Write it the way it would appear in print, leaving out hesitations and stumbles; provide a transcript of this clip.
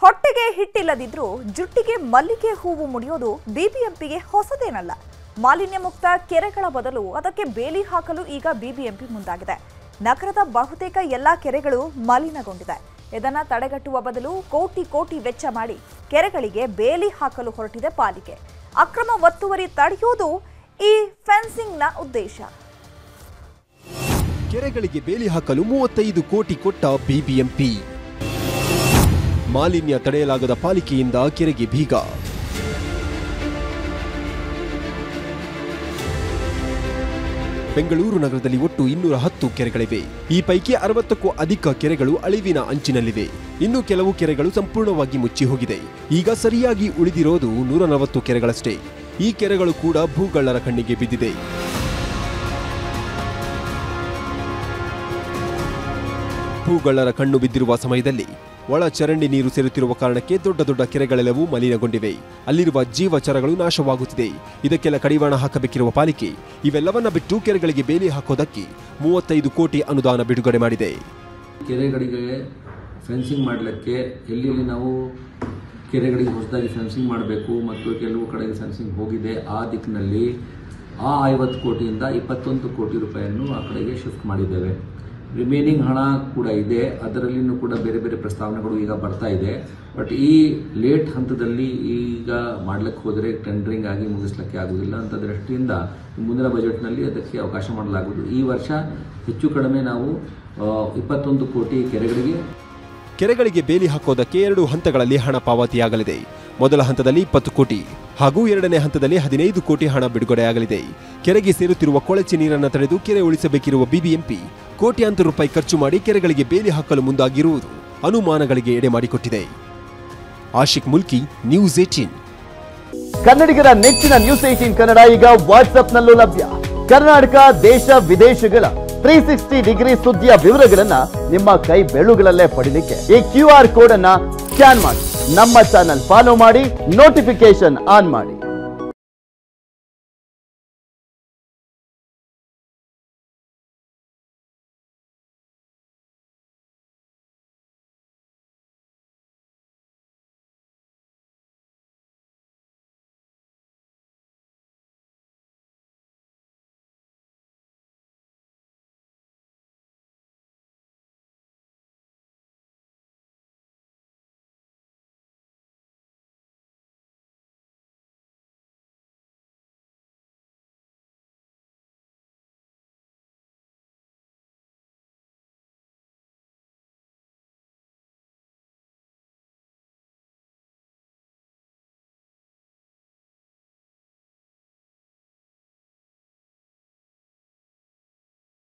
ಹೊಟ್ಟೆಗೆ ಹಿಟ್ಟಿಲ್ಲದಿದ್ರೂ ಜುಟ್ಟಿಗೆ ಮಲ್ಲಿಗೆ ಹೂವು ಮುಡಿಯೋದು ಬಿಬಿಎಂಪಿಗೆ ಹೊಸದೇನಲ್ಲ. ಮಾಲಿನ್ಯ ಮುಕ್ತ ಕೆರೆಗಳ ಬದಲು ಅದಕ್ಕೆ ಬೇಲಿ ಹಾಕಲು ಈಗ ಬಿಬಿಎಂಪಿ ಮುಂದಾಗಿದೆ. ನಗರದ ಬಹುತೇಕ ಎಲ್ಲಾ ಕೆರೆಗಳು ಮಲಿನಗೊಂಡಿದೆ. ಇದನ್ನ ತಡೆಗಟ್ಟುವ ಬದಲು ಕೋಟಿ ಕೋಟಿ ವೆಚ್ಚ ಮಾಡಿ ಕೆರೆಗಳಿಗೆ ಬೇಲಿ ಹಾಕಲು ಹೊರಟಿದೆ ಪಾಲಿಕೆ. ಅಕ್ರಮ ಒತ್ತುವರಿ ತಡೆಯುವುದು ಈ ಫೆನ್ಸಿಂಗ್ನ ಉದ್ದೇಶ. ಕೆರೆಗಳಿಗೆ ಬೇಲಿ ಹಾಕಲು 35 ಕೋಟಿ ಕೊಟ್ಟ ಬಿಬಿಎಂಪಿ. ಮಾಲಿನ್ಯ ತಡೆಯಲಾಗದ ಪಾಲಿಕೆಯಿಂದ ಕೆರೆಗೆ ಬೀಗ. ಬೆಂಗಳೂರು ನಗರದಲ್ಲಿ ಒಟ್ಟು 210 ಕೆರೆಗಳಿವೆ. ಈ ಪೈಕಿ 60ಕ್ಕೂ ಅಧಿಕ ಕೆರೆಗಳು ಅಳಿವಿನ ಅಂಚಿನಲ್ಲಿವೆ. ಇನ್ನು ಕೆಲವು ಕೆರೆಗಳು ಸಂಪೂರ್ಣವಾಗಿ ಮುಚ್ಚಿ ಹೋಗಿದೆ. ಈಗ ಸರಿಯಾಗಿ ಉಳಿದಿರೋದು 140 ಕೆರೆಗಳಷ್ಟೇ. ಈ ಕೆರೆಗಳು ಕೂಡ ಭೂಗಳ್ಳರ ಕಣ್ಣಿಗೆ ಬಿದ್ದಿದೆ. ಭೂಗಳ್ಳರ ಕಣ್ಣು ಬಿದ್ದಿರುವ ಸಮಯದಲ್ಲಿ ಒಳ ಚರಂಡಿ ನೀರು ಸೇರುತ್ತಿರುವ ಕಾರಣಕ್ಕೆ ದೊಡ್ಡ ದೊಡ್ಡ ಕೆರೆಗಳೆಲ್ಲವೂ ಮಲಿನಗೊಂಡಿವೆ. ಅಲ್ಲಿರುವ ಜೀವಚರಗಳು ನಾಶವಾಗುತ್ತಿದೆ. ಇದಕ್ಕೆಲ್ಲ ಕಡಿವಾಣ ಹಾಕಬೇಕಿರುವ ಪಾಲಿಕೆ ಇವೆಲ್ಲವನ್ನ ಬಿಟ್ಟು ಕೆರೆಗಳಿಗೆ ಬೇಲಿ ಹಾಕೋದಕ್ಕೆ 35 ಕೋಟಿ ಅನುದಾನ ಬಿಡುಗಡೆ ಮಾಡಿದೆ. ಕೆರೆಗಳಿಗೆ ಫೆನ್ಸಿಂಗ್ ಮಾಡಲಿಕ್ಕೆ ಎಲ್ಲೆಲ್ಲಿ ನಾವು ಕೆರೆಗಳಿಗೆ ಹೊಸದಾಗಿ ಫೆನ್ಸಿಂಗ್ ಮಾಡಬೇಕು ಮತ್ತು ಕೆಲವು ಕಡೆಗೆ ಫೆನ್ಸಿಂಗ್ ಹೋಗಿದೆ ಆ ದಿಕ್ಕಿನಲ್ಲಿ ಆ 50 ಕೋಟಿಯಿಂದ 21 ಕೋಟಿ ರೂಪಾಯಿಯನ್ನು ಆ ಕಡೆಗೆ ಶಿಫ್ಟ್ ಮಾಡಿದ್ದೇವೆ. ರಿಮೈನಿಂಗ್ ಹಣ ಕೂಡ ಇದೆ. ಅದರಲ್ಲಿನೂ ಕೂಡ ಬೇರೆ ಬೇರೆ ಪ್ರಸ್ತಾವನೆಗಳು ಈಗ ಬರ್ತಾ ಇದೆ. ಬಟ್ ಈ ಲೇಟ್ ಹಂತದಲ್ಲಿ ಈಗ ಮಾಡ್ಲಿಕ್ಕೆ ಹೋದರೆ ಟೆಂಡರಿಂಗ್ ಆಗಿ ಮುಗಿಸ್ಲಿಕ್ಕೆ ಆಗುವುದಿಲ್ಲ ಅಂತ ದೃಷ್ಟಿಯಿಂದ ಮುಂದಿನ ಬಜೆಟ್ನಲ್ಲಿ ಅದಕ್ಕೆ ಅವಕಾಶ ಮಾಡಲಾಗುವುದು. ಈ ವರ್ಷ ಹೆಚ್ಚು ಕಡಿಮೆ ನಾವು 21 ಕೋಟಿ ಕೆರೆಗಳಿಗೆ ಬೇಲಿ ಹಾಕೋದಕ್ಕೆ 2 ಹಂತಗಳಲ್ಲಿ ಹಣ ಪಾವತಿಯಾಗಲಿದೆ. ಮೊದಲ ಹಂತದಲ್ಲಿ 20 ಕೋಟಿ ಹಾಗೂ ಎರಡನೇ ಹಂತದಲ್ಲಿ 15 ಕೋಟಿ ಹಣ ಬಿಡುಗಡೆಯಾಗಲಿದೆ. ಕೆರೆಗೆ ಸೇರುತ್ತಿರುವ ಕೊಳಚೆ ನೀರನ್ನು ತಡೆದು ಕೆರೆ ಉಳಿಸಬೇಕಿರುವ ಬಿಬಿಎಂಪಿ ಕೋಟ್ಯಾಂತರ ರೂಪಾಯಿ ಖರ್ಚು ಮಾಡಿ ಕೆರೆಗಳಿಗೆ ಬೇಲಿ ಹಾಕಲು ಮುಂದಾಗಿರುವುದು ಅನುಮಾನಗಳಿಗೆ ಎಡೆ ಮಾಡಿಕೊಟ್ಟಿದೆ. ಆಶಿಕ್ ಮುಲ್ಕಿ, ನ್ಯೂಸ್ 18. ಕನ್ನಡಿಗರ ನೆಚ್ಚಿನ ನ್ಯೂಸ್ 18 ಕನ್ನಡ ಈಗ ವಾಟ್ಸ್ಆಪ್ನಲ್ಲೂ ಲಭ್ಯ. ಕರ್ನಾಟಕ, ದೇಶ ವಿದೇಶಗಳ 360 ಡಿಗ್ರಿ ಸುದ್ದಿಯ ವಿವರಗಳನ್ನ ನಿಮ್ಮ ಕೈ ಬೆರಳುಗಳಲ್ಲೇ ಪಡಿಲಿಕ್ಕೆ ಈ QR ಕೋಡ್ ಅನ್ನ ಸ್ಕ್ಯಾನ್ ಮಾಡಿ ನಮ್ಮ ಚಾನೆಲ್ ಫಾಲೋ ಮಾಡಿ, ನೋಟಿಫಿಕೇಶನ್ ಆನ್ ಮಾಡಿ.